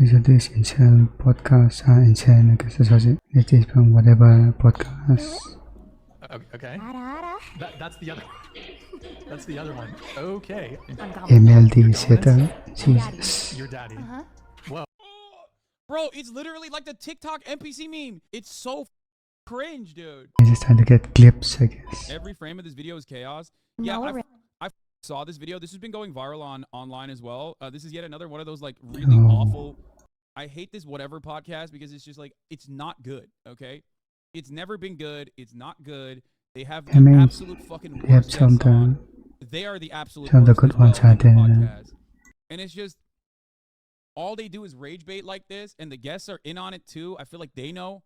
this Incel podcast Incel nagsasabi it is from whatever podcast. Okay. That's the other. That's the other one. Okay. MLD setup. Jesus. Your daddy. Whoa. Bro, it's literally like the TikTok NPC meme. It's so cringe, dude. I just trying to get clips, I guess. Every frame of this video is chaos. Yeah, I saw this video. This has been going viral online as well. This is yet another one of those like really awful. I hate this whatever podcast because it's just like it's not good. Okay, it's never been good. It's not good. They have the absolute fucking worst guests on. They are the absolute worst good as well ones on the there. podcast. And it's just all they do is rage bait like this, and the guests are in on it too. I feel like they know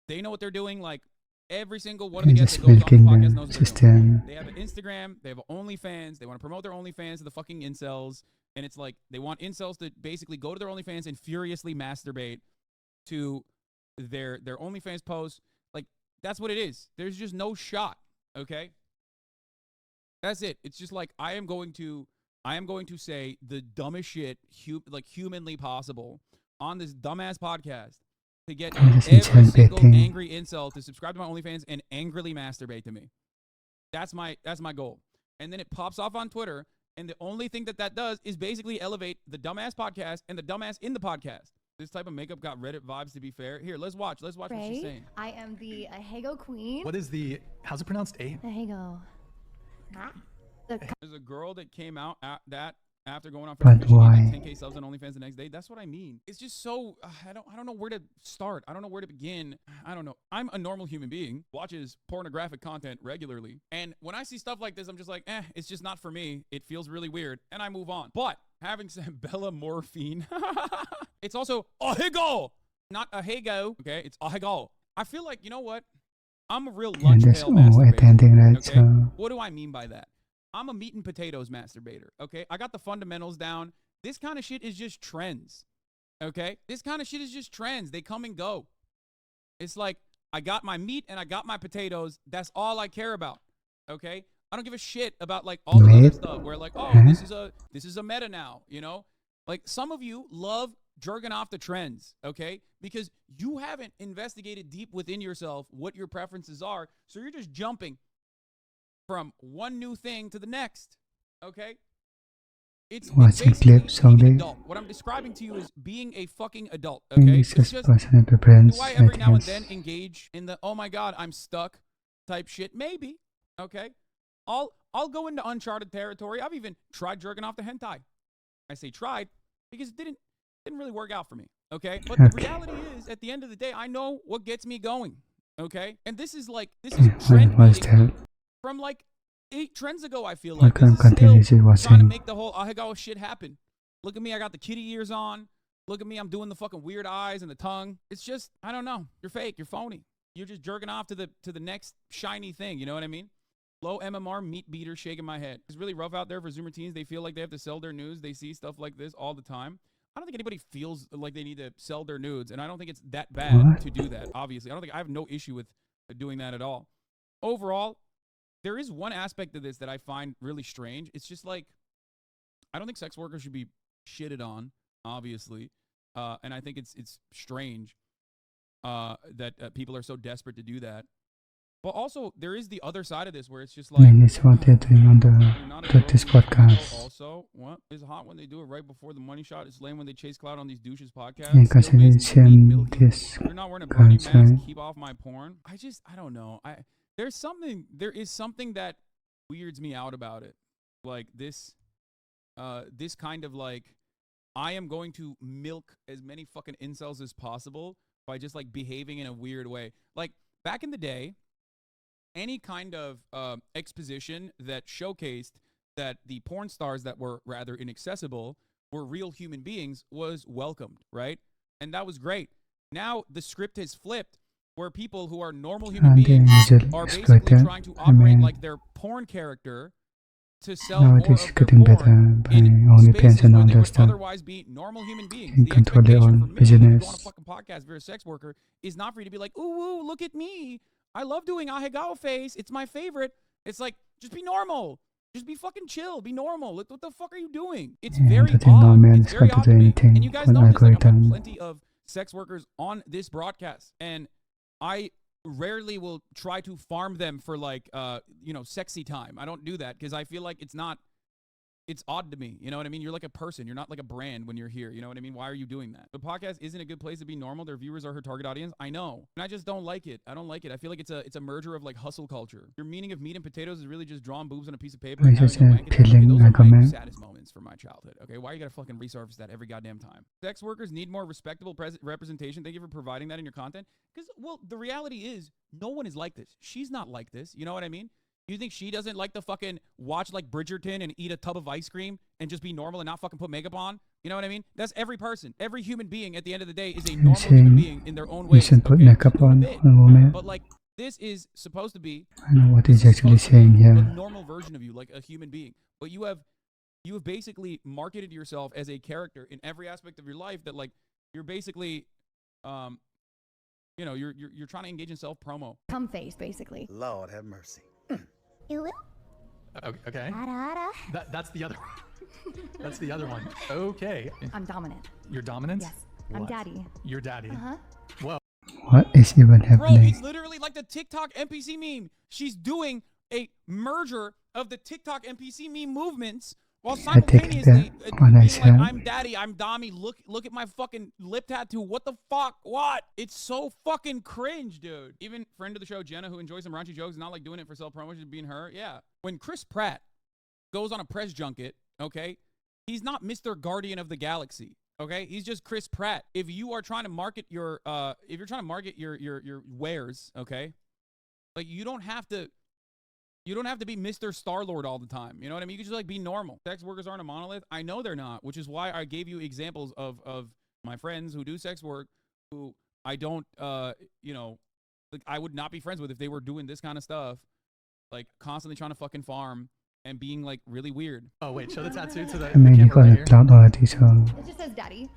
what they're doing. Like every single one of the guests that goes on the podcast knows what they're doing. They have an Instagram, they have an OnlyFans, they want to promote their OnlyFans to the fucking incels, and it's like they want incels to basically go to their OnlyFans and furiously masturbate to their OnlyFans posts. Like that's what it is. There's just no shot. Okay, that's it. It's just like I am going to say the dumbest shit like humanly possible on this dumbass podcast to get every single angry incel to subscribe to my OnlyFans and angrily masturbate to me. That's my goal. And then it pops off on Twitter, and the only thing that does is basically elevate the dumbass podcast and the dumbass in the podcast. This type of makeup got Reddit vibes, to be fair. Here, let's watch what she's saying. I am the Ahego queen. What is the? How's it pronounced? Ahego. There's a girl that came out at that after going on But why? 10K subs on OnlyFans the next day. That's what I mean. It's just so I don't know where to start. I don't know where to begin. I don't know. I'm a normal human being, watches pornographic content regularly, and when I see stuff like this, I'm just like, it's just not for me. It feels really weird, and I move on. But having said Bella Morphine, it's also Ahego, not Ahego. Okay, it's Ahego. I feel like, you know what? I'm a real lunch pail masturbator. Okay? What do I mean by that? I'm a meat and potatoes masturbator, okay? I got the fundamentals down. This kind of shit is just trends, okay? This kind of shit is just trends. They come and go. It's like, I got my meat and I got my potatoes. That's all I care about, okay? I don't give a shit about, like, all the other stuff where, like, oh, this is a meta now, you know? Like, some of you love jerking off the trends, okay? Because you haven't investigated deep within yourself what your preferences are, so you're just jumping from one new thing to the next, okay? It's basically being an adult. What I'm describing to you is being a fucking adult, okay? It's just, do I every now and then engage in the, oh my god, I'm stuck type shit? Maybe, okay? I'll go into uncharted territory. I've even tried jerking off the hentai. I say tried because it didn't really work out for me, okay? But the reality is, at the end of the day, I know what gets me going, okay? And this is trend beating from like 8 trends ago. I feel like this is still trying to make the whole Ahegao shit happen. Look at me, I got the kitty ears on. Look at me, I'm doing the fucking weird eyes and the tongue. It's just, I don't know. You're fake. You're phony. You're just jerking off to the next shiny thing. You know what I mean? Low MMR meat beater shaking my head. It's really rough out there for Zoomer teens. They feel like they have to sell their nudes. They see stuff like this all the time. I don't think anybody feels like they need to sell their nudes, and I don't think it's that bad to do that. Obviously, I have no issue with doing that at all. Overall, there is one aspect of this that I find really strange. It's just like, I don't think sex workers should be shitted on, obviously. And I think it's strange that people are so desperate to do that. But also, there is the other side of this where it's just like, it's what they're doing on this podcast. Also, what is hot when they do it right before the money shot? It's lame when they chase clout on these douches podcasts. You're not wearing a bloody mask. Keep off my porn. I don't know. There is something that weirds me out about it. Like this kind of like, I am going to milk as many fucking incels as possible by just like behaving in a weird way. Like back in the day, any kind of exposition that showcased that the porn stars that were rather inaccessible were real human beings was welcomed, right? And that was great. Now the script has flipped, where people who are normal human beings are basically trying to operate like their porn character to sell more of their porn in spaces where they would otherwise be normal human beings. The expectation for me to go on a fucking podcast if you're a sex worker is not for you to be like, ooh, look at me. I love doing Ahegao face. It's my favorite. It's like, just be normal. Just be fucking chill. Be normal. What the fuck are you doing? It's Yeah, very that no odd. man It's is very going to odd do to me. anything And you guys for an know this. Like, I've had algorithm. plenty of sex workers on this broadcast, and I rarely will try to farm them for like, sexy time. I don't do that because I feel like it's odd to me. You know what I mean? You're like a person. You're not like a brand when you're here. You know what I mean? Why are you doing that? The podcast isn't a good place to be normal. Their viewers are her target audience. I know. And I just don't like it. I don't like it. I feel like it's a merger of like hustle culture. Your meaning of meat and potatoes is really just drawing boobs on a piece of paper and This is having a a wank at the end. Okay, peeling those are my argument. saddest moments from my childhood. Okay, why you gotta fucking resurface that every goddamn time? Sex workers need more respectable representation. Thank you for providing that in your content. Because, well, the reality is no one is like this. She's not like this. You know what I mean? You think she doesn't like to fucking watch like Bridgerton and eat a tub of ice cream and just be normal and not fucking put makeup on? You know what I mean? That's every person. Every human being at the end of the day is a normal human being in their own way. You should put makeup on a woman. But like, this is supposed to be, I know what he's this is actually supposed to be saying a here. normal version of you, like a human being. But you have basically marketed yourself as a character in every aspect of your life that like you're basically you're trying to engage in self promo. Cum face, basically. Lord have mercy. Okay. That's the other one. That's the other one. Okay. I'm dominant. You're dominant? Yes. I'm What? daddy. You're daddy. Uh-huh. Whoa. What is even Bro, happening? it's literally like the TikTok NPC meme. She's doing a merger of the TikTok NPC meme movements while I take simultaneously that when I being like, said I'm daddy, I'm Dami, look at my fucking lip tattoo. What the fuck? What? It's so fucking cringe, dude. Even friend of the show, Jenna, who enjoys some raunchy jokes, not like doing it for self-promotion, being her. Yeah. When Chris Pratt goes on a press junket, okay, he's not Mr. Guardian of the Galaxy. Okay, he's just Chris Pratt. If you are trying to market your your wares, okay, like you don't have to be Mr. Star-Lord all the time. You know what I mean? You can just like be normal. Sex workers aren't a monolith. I know they're not, which is why I gave you examples of my friends who do sex work who I don't like I would not be friends with if they were doing this kind of stuff, like constantly trying to fucking farm and being like really weird. Oh wait, show the tattoo to the, I mean, the you camera got right a here. cloud already, so It just says daddy.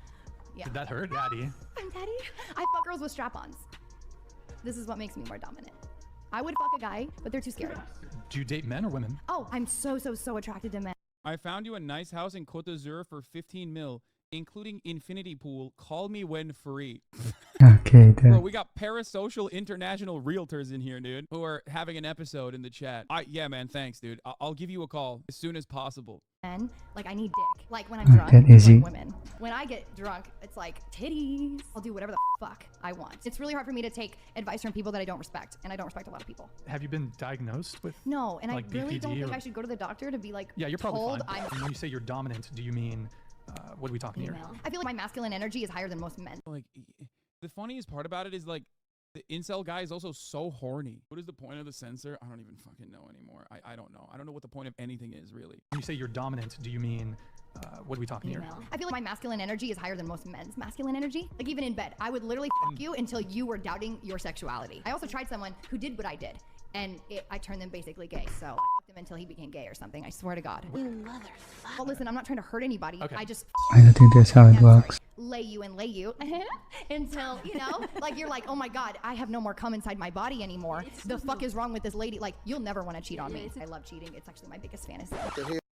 Yeah. Did that hurt, daddy? I'm daddy. I fuck girls with strap-ons. This is what makes me more dominant. I would fuck a guy, but they're too scared. Do you date men or women? Oh, I'm so attracted to men. I found you a nice house in Côte d'Azur for 15 mil, including infinity pool. Call me when free. okay. Bro, Then we got parasocial international realtors in here, dude, who are having an episode in the chat. Yeah, man, thanks, dude. I'll give you a call as soon as possible. Men, like I need dick. Like when I'm Not drunk, that it's easy. like women. When I get drunk, it's like titties. I'll do whatever the fuck I want. It's really hard for me to take advice from people that I don't respect, and I don't respect a lot of people. Have you been diagnosed with? No, and Like I really don't BPD think or- I should go to the doctor to be like Yeah, you're probably told fine. I'm When you say you're dominant, do you mean what are we talking here? female. I feel like my masculine energy is higher than most men. Like, the funniest part about it is, like, the incel guy is also so horny. What is the point of the censor? I don't even fucking know anymore. I don't know. I don't know what the point of anything is, really. When you say you're dominant, do you mean what are we talking here? Female. I feel like my masculine energy is higher than most men's masculine energy. Like even in bed, I would literally fuck you until you were doubting your sexuality. I also tried someone who did what I did, and I turned them basically gay. So I fucked him until he became gay or something. I swear to God. You motherfucker. Well, listen, I'm not trying to hurt anybody. Okay. I just I don't think that's how it works. lay you until like you're like, oh my God, I have no more cum inside my body anymore. The fuck is wrong with this lady? Like, you'll never want to cheat on me. I love cheating. It's actually my biggest fantasy.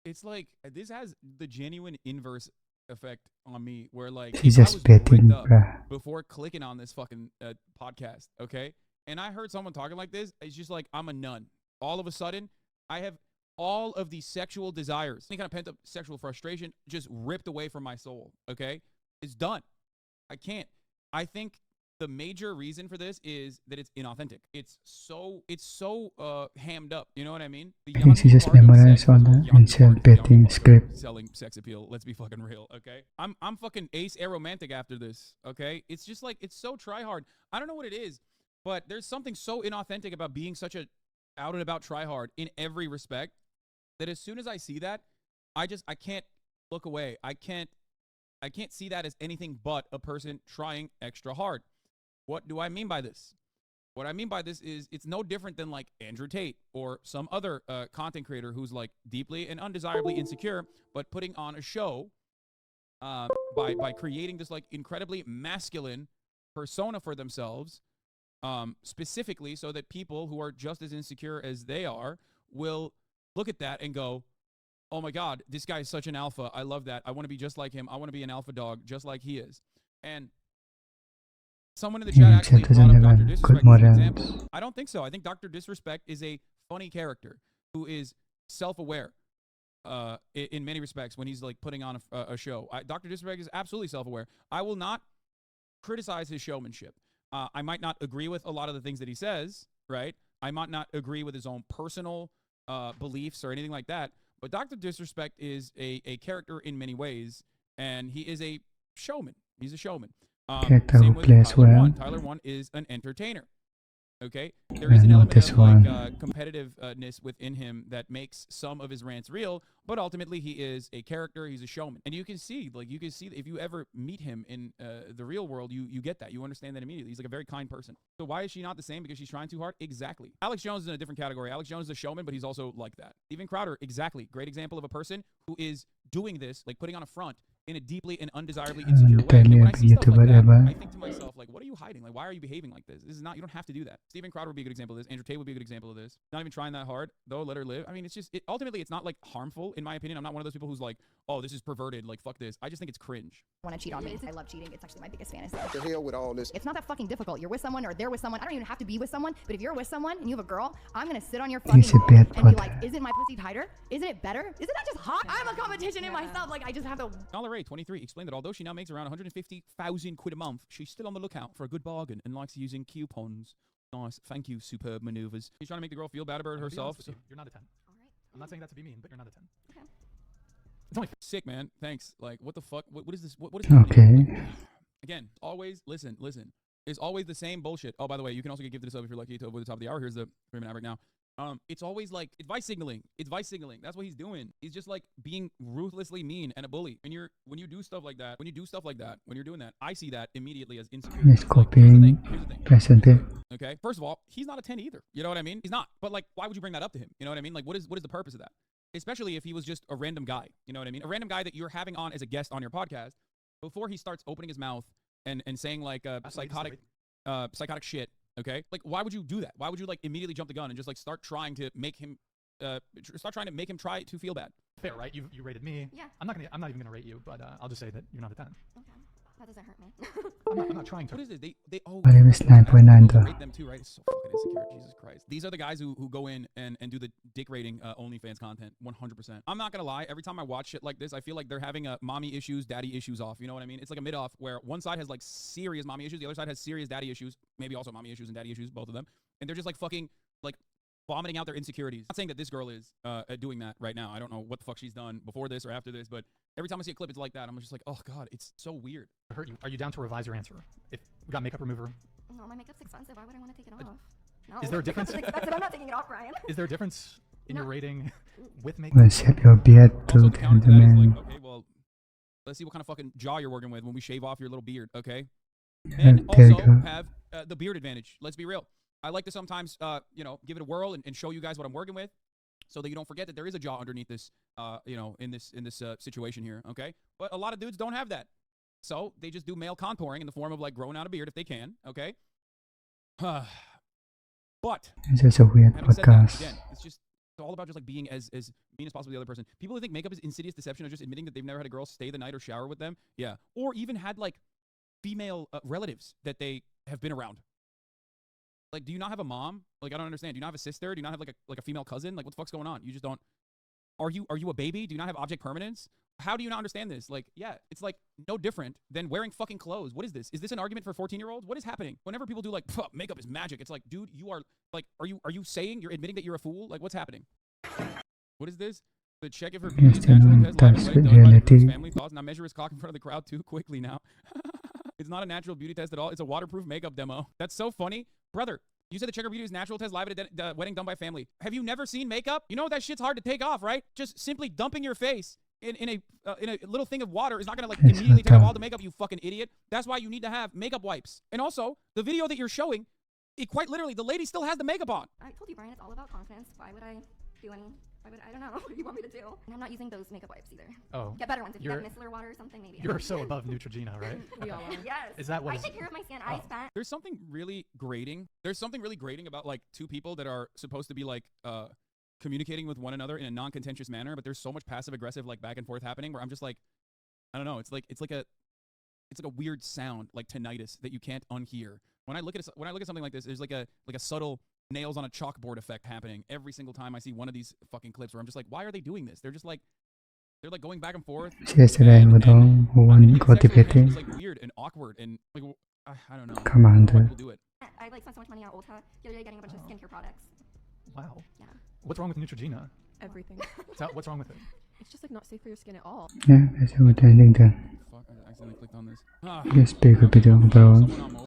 It's like, this has the genuine inverse effect on me, where, like, He's if I just was betting, bricked up bruh. before clicking on this fucking podcast, okay? And I heard someone talking like this, it's just like, I'm a nun. All of a sudden, I have all of these sexual desires, any kind of pent-up sexual frustration just ripped away from my soul, okay? It's done. I can't. I think the major reason for this is that it's inauthentic. It's so hammed up. You know what I mean? The I think she Yahoo just part of memorized sex on is the called Yahoo Incel part, betting Yahoo part of script. selling sex appeal. Let's be fucking real, okay? I'm fucking ace aromantic after this, okay? It's just like, it's so try hard. I don't know what it is, but there's something so inauthentic about being such a out and about try hard in every respect that as soon as I see that, I can't look away. I can't see that as anything but a person trying extra hard. What do I mean by this? What I mean by this is it's no different than like Andrew Tate or some other content creator who's like deeply and undesirably insecure, but putting on a show by creating this like incredibly masculine persona for themselves, specifically so that people who are just as insecure as they are will look at that and go, oh my God, this guy is such an alpha. I love that. I want to be just like him. I want to be an alpha dog just like he is. And someone in the chat actually Incel brought doesn't up have Dr. a Disrespect good as an morals. example. I don't think so. I think Dr. Disrespect is a funny character who is self-aware in many respects when he's like putting on a show. Dr. Disrespect is absolutely self-aware. I will not criticize his showmanship. I might not agree with a lot of the things that he says, right? I might not agree with his own personal beliefs or anything like that. But Dr. Disrespect is a character in many ways, and he is a showman. He's a showman. Character Same who with plays Tyler well. One. Tyler One is an entertainer. Okay, there is an element this of like one. competitiveness within him that makes some of his rants real, but ultimately he is a character. He's a showman, and you can see if you ever meet him in the real world, you get that. You understand that immediately. He's like a very kind person. So why is she not the same? Because she's trying too hard? Exactly. Alex Jones is in a different category. Alex Jones is a showman, but he's also like that. Steven Crowder, exactly. Great example of a person who is doing this, like putting on a front in a deeply and undesirably insecure way. And when I see stuff like that, I think to myself, like, what are you hiding? Like, why are you behaving like this? This is not, you don't have to do that. Steven Crowder would be a good example of this. Andrew Tate would be a good example of this. Not even trying that hard, though, let her live. I mean, it's just, ultimately, it's not like harmful, in my opinion. I'm not one of those people who's like, oh, this is perverted, like, fuck this. I just think it's cringe. Want to cheat on me? I love cheating. It's actually my biggest fantasy. What the hell with all this? It's not that fucking difficult. You're with someone or they're with someone. I don't even have to be with someone, but if you're with someone and you have a girl, I'm gonna sit on your fucking He's a dick bad and be podcast. like, isn't my pussy tighter? Isn't it better? Isn't that just hot? I'm a competition in myself. Like, I just have to. Nala Ray, 23, explained that although she now makes around 150,000 quid a month, she's still on the lookout for a good bargain and likes using coupons. Nice. Thank you, superb maneuvers. She's trying to make the girl feel bad about I'm gonna be herself. honest with you, you're not a 10. All right. I'm not saying that to be mean, but you're not a 10. Okay. It's only Sick, man. Thanks. Like, what the fuck? What is this? What is happening? Okay. Like, again, always listen. It's always the same bullshit. Oh, by the way, you can also get gifted this up if you're lucky to over the top of the hour. Here's the 3-minute average now. It's always like advice signaling. Advice signaling. That's what he's doing. He's just like being ruthlessly mean and a bully. When you do stuff like that, when you're doing that, I see that immediately as insecure. He's copying present day. Okay. First of all, he's not a 10 either. You know what I mean? He's not. But like, why would you bring that up to him? You know what I mean? Like, what is the purpose of that? Especially if he was just a random guy. You know what I mean? A random guy that you're having on as a guest on your podcast before he starts opening his mouth and saying like psychotic shit. Okay, like why would you do that? Why would you like immediately jump the gun and just like start trying to make him try to feel bad? fair, right? You rated me. Yeah. I'm not even gonna rate you, but I'll just say that you're not a 10. Okay. That doesn't hurt me. I'm not trying to. What is this? They My name is 9.9 though. rate them too, right? It's so fucking insecure. Jesus Christ. These are the guys who go in and do the dick rating OnlyFans content 100%. I'm not gonna lie. Every time I watch shit like this, I feel like they're having a mommy issues, daddy issues off. You know what I mean? It's like a mid-off where one side has like serious mommy issues, the other side has serious daddy issues, maybe also mommy issues and daddy issues, both of them. And they're just like fucking like vomiting out their insecurities. I'm not saying that this girl is doing that right now. I don't know what the fuck she's done before this or after this, but every time I see a clip, it's like that. I'm just like, oh god, it's so weird. Hurt you. Are you down to revise your answer? If we got makeup remover, No, my makeup's expensive. Why would I want to take it off? No. Is there a difference? It's expensive. I'm not taking it off, Brian. is there a difference in your No. rating with makeup? Well, shape your beard Also, to the counter to that is gentleman. like, okay, well, let's see what kind of fucking jaw you're working with when we shave off your little beard, okay? And There you also go. have the beard advantage. Let's be real. I like to sometimes, give it a whirl and show you guys what I'm working with, so that you don't forget that there is a jaw underneath this, in this situation here, okay? But a lot of dudes don't have that, so they just do male contouring in the form of like growing out a beard if they can, okay? But It's just a weird having said that, podcast. again, it's all about just like being as mean as possible to the other person. People who think makeup is insidious deception are just admitting that they've never had a girl stay the night or shower with them. Yeah. Or even had like female relatives that they have been around. Like, do you not have a mom? Like, I don't understand. Do you not have a sister? Do you not have like a female cousin? Like, what the fuck's going on? You just don't. Are you a baby? Do you not have object permanence? How do you not understand this? Like, yeah, it's like no different than wearing fucking clothes. What is this? Is this an argument for 14-year-olds? What is happening? Whenever people do like, makeup is magic, it's like, dude, you are like, are you saying you're admitting that you're a fool? Like, what's happening? What is this? The check if her beauty is natural Afternoon, test live that's and let it with done by the group's reality. family thoughts. Now measure his cock in front of the crowd too quickly now. It's not a natural beauty test at all. It's a waterproof makeup demo. That's so funny. Brother, you said the checker beauty is natural test live at a wedding done by family. Have you never seen makeup? You know that shit's hard to take off, right? Just simply dumping your face in a little thing of water is not gonna like It's immediately not take off done. all the makeup, you fucking idiot. That's why you need to have makeup wipes. And also, the video that you're showing, it quite literally, the lady still has the makeup on. I told you, Brian, it's all about confidence. Why would I do any? I don't know. What do you want me to do? And I'm not using those makeup wipes either. Oh, Get better ones. If you You're- got micellar water or something, maybe. you're so above Neutrogena, right? We all are. Yes. Is that what I is- take care of my skin. Oh. I spent. There's something really grating. There's something really grating about like two people that are supposed to be like communicating with one another in a non-contentious manner, but there's so much passive-aggressive like back and forth happening where I'm just like, I don't know. It's like a weird sound, like tinnitus, that you can't unhear. When I look at something like this, there's like a subtle nails on a chalkboard effect happening every single time I see one of these fucking clips where I'm just like, why are they doing this? They're like going back and forth. Yesterday, one got defeated. It's like weird and awkward and like I don't know. Come on, Why people do it. I like spent so much money on Ulta the other day getting a bunch of skincare products. Wow. Yeah. What's wrong with Neutrogena? Everything. What's wrong with it? It's just like not safe for your skin at all. Yeah, that's a good ending then. Fuck, I accidentally clicked on this. Yes, big video, bro. Someone on mobile